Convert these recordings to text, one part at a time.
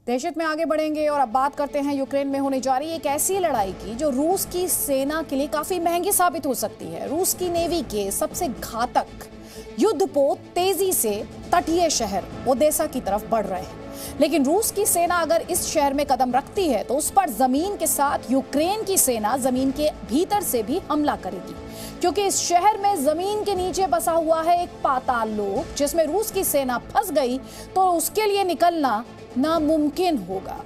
दहशत में आगे बढ़ेंगे और अब बात करते हैं यूक्रेन में होने जा रही एक ऐसी लड़ाई की जो रूस की सेना के लिए काफी महंगी साबित हो सकती है। रूस की नेवी के सबसे घातक युद्धपोत तेजी से तटीय शहर ओदेसा की तरफ बढ़ रहे हैं, लेकिन रूस की सेना अगर इस शहर में कदम रखती है तो उस पर जमीन के साथ यूक्रेन की सेना जमीन के भीतर से भी हमला करेगी, क्योंकि इस शहर में जमीन के नीचे बसा हुआ है एक पाताल लोक, जिसमें रूस की सेना फंस गई तो उसके लिए निकलना नामुमकिन होगा।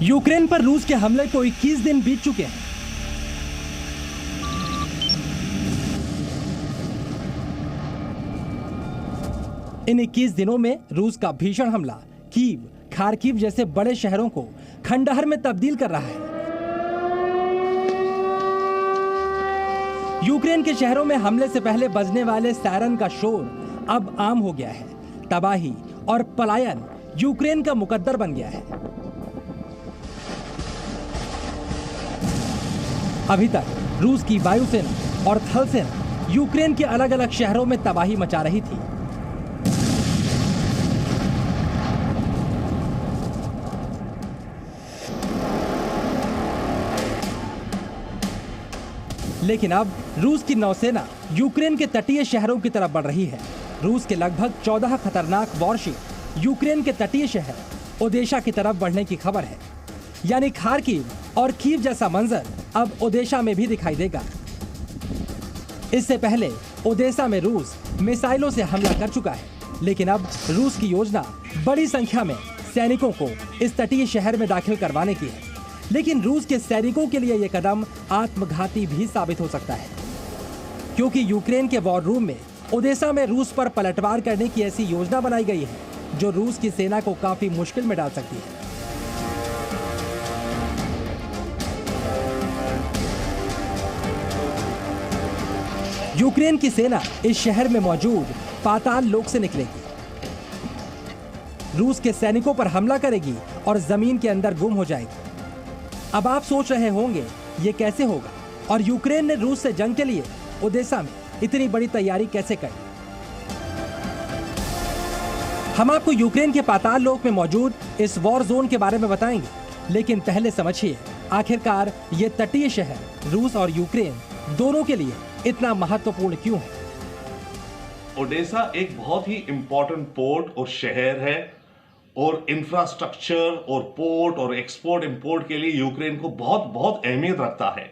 यूक्रेन पर रूस के हमले को 21 दिन बीत चुके हैं। इन 21 दिनों में रूस का भीषण हमला कीव, खार्किव जैसे बड़े शहरों को खंडहर में तब्दील कर रहा है। यूक्रेन के शहरों में हमले से पहले बजने वाले सायरन का शोर अब आम हो गया है। तबाही और पलायन यूक्रेन का मुकद्दर बन गया है। अभी तक रूस की वायुसेना और थल सेना यूक्रेन के अलग अलग शहरों में तबाही मचा रही थी। लेकिन अब रूस की नौसेना यूक्रेन के तटीय शहरों की तरफ बढ़ रही है। रूस के लगभग 14 खतरनाक वॉरशिप यूक्रेन के तटीय शहर ओदेशा की तरफ बढ़ने की खबर है। यानी खार्किव और कीव जैसा मंजर अब ओदेशा में भी दिखाई देगा। इससे पहले ओदेशा में रूस मिसाइलों से हमला कर चुका है, लेकिन अब रूस की योजना बड़ी संख्या में सैनिकों को इस तटीय शहर में दाखिल करवाने की है। लेकिन रूस के सैनिकों के लिए यह कदम आत्मघाती भी साबित हो सकता है, क्योंकि यूक्रेन के वॉर रूम में ओदेसा में रूस पर पलटवार करने की ऐसी योजना बनाई गई है जो रूस की सेना को काफी मुश्किल में डाल सकती है। यूक्रेन की सेना इस शहर में मौजूद पाताल लोक से निकलेगी, रूस के सैनिकों पर हमला करेगी और जमीन के अंदर गुम हो जाएगी। अब आप सोच रहे होंगे ये कैसे होगा और यूक्रेन ने रूस से जंग के लिए ओदेसा में इतनी बड़ी तैयारी कैसे की। हम आपको यूक्रेन के पाताल लोक में मौजूद इस वॉर जोन के बारे में बताएंगे, लेकिन पहले समझिए आखिरकार ये तटीय शहर रूस और यूक्रेन दोनों के लिए इतना महत्वपूर्ण क्यों है। ओडेसा एक बहुत ही इंपॉर्टेंट पोर्ट और शहर है और इंफ्रास्ट्रक्चर और पोर्ट और एक्सपोर्ट इंपोर्ट के लिए यूक्रेन को बहुत बहुत अहमियत रखता है।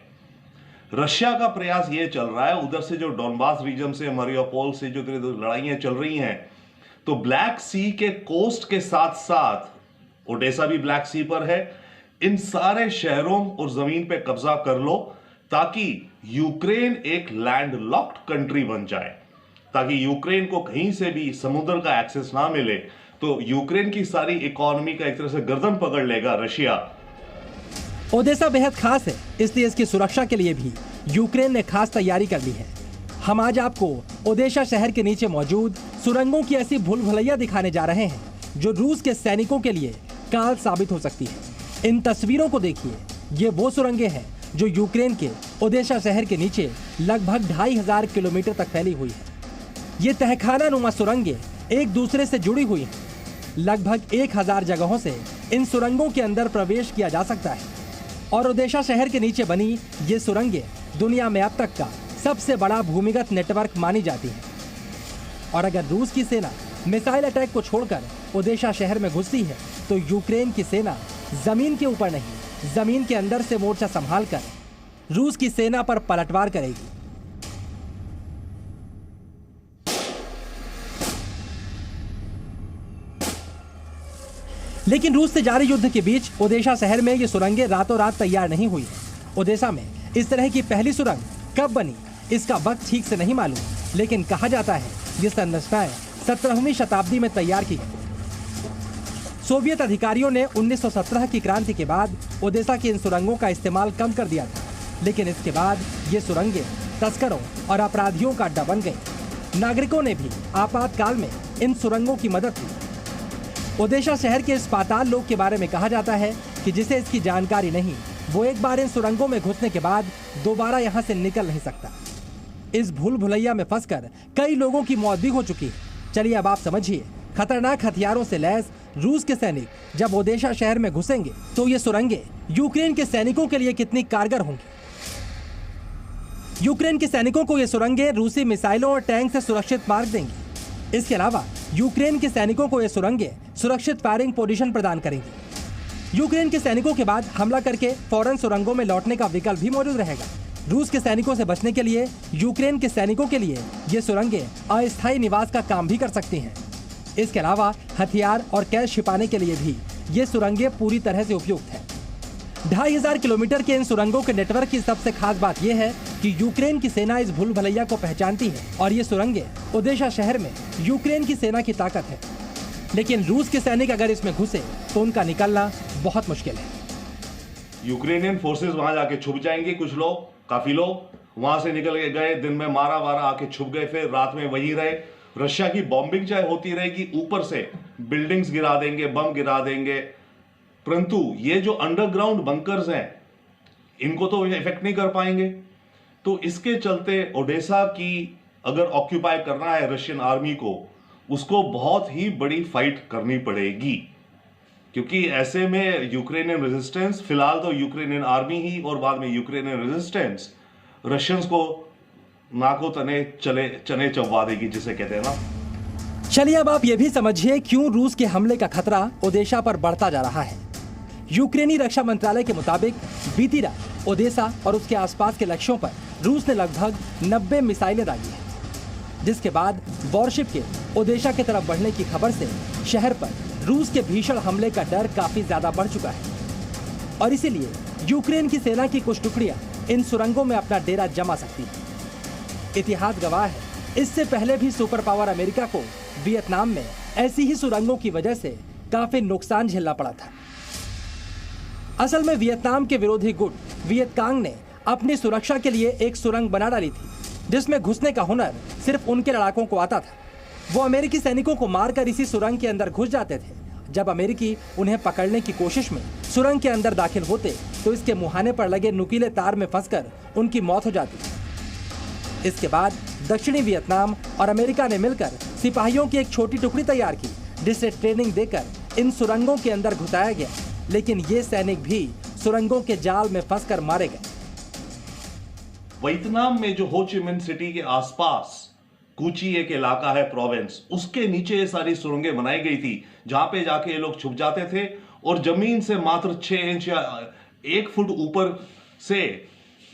रशिया का प्रयास ये चल रहा है, उधर से जो डोनबास रीजन से मारियोपोल से जो लड़ाइयां चल रही हैं, तो ब्लैक सी के कोस्ट के साथ साथ ओडेसा भी ब्लैक सी पर है। इन सारे शहरों और जमीन पे कब्जा कर लो ताकि यूक्रेन एक लैंड लॉक्ड कंट्री बन जाए, ताकि यूक्रेन को कहीं से भी समुद्र का एक्सेस ना मिले, तो यूक्रेन की सारी इकोनॉमी का एक तरह से गर्दन पकड़ लेगा रशिया। ओदेसा बेहद खास है, इसलिए इसकी सुरक्षा के लिए भी यूक्रेन ने खास तैयारी कर ली है। हम आज आपको ओदेसा शहर के नीचे मौजूद सुरंगों की ऐसी भूल भुलैया दिखाने जा रहे हैं जो रूस के सैनिकों के लिए काल साबित हो सकती है। इन तस्वीरों को देखिए, ये वो सुरंगें हैं जो यूक्रेन के ओदेसा शहर के नीचे लगभग 2500 किलोमीटर तक फैली हुई है। ये तहखाना नुमा सुरंगें एक दूसरे से जुड़ी हुई हैं। लगभग 1000 जगहों से इन सुरंगों के अंदर प्रवेश किया जा सकता है और ओदेसा शहर के नीचे बनी ये सुरंगें दुनिया में अब तक का सबसे बड़ा भूमिगत नेटवर्क मानी जाती है। और अगर रूस की सेना मिसाइल अटैक को छोड़कर ओदेसा शहर में घुसती है तो यूक्रेन की सेना जमीन के ऊपर नहीं, जमीन के अंदर से मोर्चा संभालकर रूस की सेना पर पलटवार करेगी। लेकिन रूस से जारी युद्ध के बीच ओदेसा शहर में ये सुरंगें रातों रात तैयार नहीं हुई है। ओदेसा में इस तरह की पहली सुरंग कब बनी इसका वक्त ठीक से नहीं मालूम, लेकिन कहा जाता है ये संरचनाएं 17वीं शताब्दी में तैयार की गई। सोवियत अधिकारियों ने 1917 की क्रांति के बाद ओदेसा की इन सुरंगों का इस्तेमाल कम कर दिया था, लेकिन इसके बाद ये सुरंगें तस्करों और अपराधियों का अड्डा बन गई। नागरिकों ने भी आपातकाल में इन सुरंगों की मदद की। ओडेशा शहर के इस पाताल लोक के बारे में कहा जाता है कि जिसे इसकी जानकारी नहीं, वो एक बार इन सुरंगों में घुसने के बाद दोबारा यहाँ से निकल नहीं सकता। इस भूल भुलैया में फंसकर कई लोगों की मौत भी हो चुकी है। चलिए अब आप समझिए, खतरनाक हथियारों से लैस रूस के सैनिक जब ओडेशा शहर में घुसेंगे तो ये सुरंगें यूक्रेन के सैनिकों के लिए कितनी कारगर होंगी। यूक्रेन के सैनिकों को ये सुरंगें रूसी मिसाइलों और टैंक से सुरक्षित मार्ग देंगी। इसके अलावा यूक्रेन के सैनिकों को ये सुरंगें सुरक्षित फायरिंग पोजीशन प्रदान करेंगी। यूक्रेन के सैनिकों के बाद हमला करके फौरन सुरंगों में लौटने का विकल्प भी मौजूद रहेगा। रूस के सैनिकों से बचने के लिए यूक्रेन के सैनिकों के लिए ये सुरंगें अस्थायी निवास का काम भी कर सकती हैं। इसके अलावा हथियार और कैश छिपाने के लिए भी ये सुरंगें पूरी तरह से उपयुक्त हैं। 2500 किलोमीटर के इन सुरंगों के नेटवर्क की सबसे खास बात यह है कि यूक्रेन की सेना इस भूल भुलैया को पहचानती है और ये सुरंगें ओडेशा शहर में यूक्रेन की सेना की ताकत है। लेकिन रूस के सैनिक अगर इसमें घुसे तो उनका निकलना बहुत मुश्किल है। यूक्रेनियन फोर्सेस वहां जाके छुप जाएंगे, कुछ लोग, काफी लोग वहां से निकल गए, दिन में मारा वारा आके छुप गए, फिर रात में वहीं रहे। रशिया की बॉम्बिंग चाहे होती रहेगी, ऊपर से बिल्डिंग्स गिरा देंगे, बम गिरा देंगे, परंतु ये जो अंडरग्राउंड बंकर्स हैं इनको तो इफेक्ट नहीं कर पाएंगे। तो इसके चलते ओडेसा की अगर ऑक्यूपाई करना है रशियन आर्मी को, उसको बहुत ही बड़ी फाइट करनी पड़ेगी, क्योंकि ऐसे में यूक्रेनियन रेजिस्टेंस, फिलहाल तो यूक्रेनियन आर्मी ही और बाद में यूक्रेनियन रेजिस्टेंस रशियंस को नाको तने चने चबवा देगी, जिसे कहते हैं ना। चलिए अब आप ये भी समझिए क्यों रूस के हमले का खतरा ओडेशा पर बढ़ता जा रहा है। यूक्रेनी रक्षा मंत्रालय के मुताबिक बीती रात ओडेसा और उसके आसपास के लक्ष्यों पर रूस ने लगभग 90 मिसाइलें दागी हैं, जिसके बाद वॉरशिप के ओडेशा की तरफ बढ़ने की खबर से शहर पर रूस के भीषण हमले का डर काफी ज्यादा बढ़ चुका है और इसीलिए यूक्रेन की सेना की कुछ टुकड़ियां इन सुरंगों में अपना डेरा जमा सकती है। इतिहास गवाह है, इससे पहले भी सुपर पावर अमेरिका को वियतनाम में ऐसी ही सुरंगों की वजह से काफी नुकसान झेलना पड़ा था। असल में वियतनाम के विरोधी गुट वियतकांग ने अपनी सुरक्षा के लिए एक सुरंग बना डाली थी, जिसमें घुसने का हुनर सिर्फ उनके लड़ाकों को आता था। वो अमेरिकी सैनिकों को मारकर इसी सुरंग के अंदर घुस जाते थे। जब अमेरिकी उन्हें पकड़ने की कोशिश में सुरंग के अंदर दाखिल होते तो इसके मुहाने पर लगे नुकीले तार में फंसकर उनकी मौत हो जाती। इसके बाद दक्षिणी वियतनाम और अमेरिका ने मिलकर सिपाहियों की एक छोटी टुकड़ी तैयार की, जिसे ट्रेनिंग देकर इन सुरंगों के अंदर घुसाया गया, लेकिन ये सैनिक भी सुरंगों के जाल में फंसकर मारे गए। वियतनाम में जो हो ची मिन सिटी के आसपास कूची एक इलाका है, प्रोविंस, उसके नीचे ये सारी सुरंगें बनाई गई थी, जहां पे जाके ये लोग छुप जाते थे और जमीन से मात्र 6 इंच या 1 फुट ऊपर से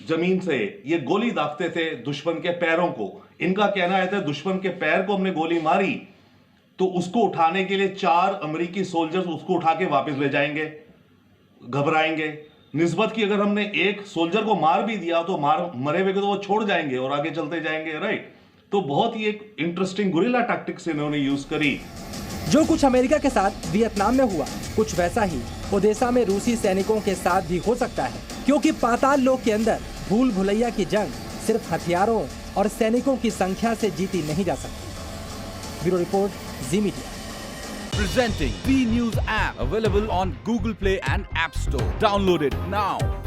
जमीन से ये गोली दागते थे दुश्मन के पैरों को। इनका कहना है दुश्मन के पैर को हमने गोली मारी तो उसको उठाने के लिए 4 अमेरिकी सोल्जर्स उसको उठा के वापस ले जाएंगे, घबराएंगे। निस्बत की अगर हमने एक सोल्जर को मार भी दिया तो मरे हुए को तो वो छोड़ जाएंगे और आगे चलते जाएंगे, राइट। तो बहुत ही एक इंटरेस्टिंग गुरिल्ला टैक्टिक्स इन्होंने यूज करी। जो कुछ अमेरिका के साथ वियतनाम में हुआ, कुछ वैसा ही ओडेसा में रूसी सैनिकों के साथ भी हो सकता है, क्योंकि पाताल लोक के अंदर भूल भुलैया की जंग सिर्फ हथियारों और सैनिकों की संख्या से जीती नहीं जा सकती। Bureau report, ji media. Presenting B News app, available on Google Play and App Store. Download it now.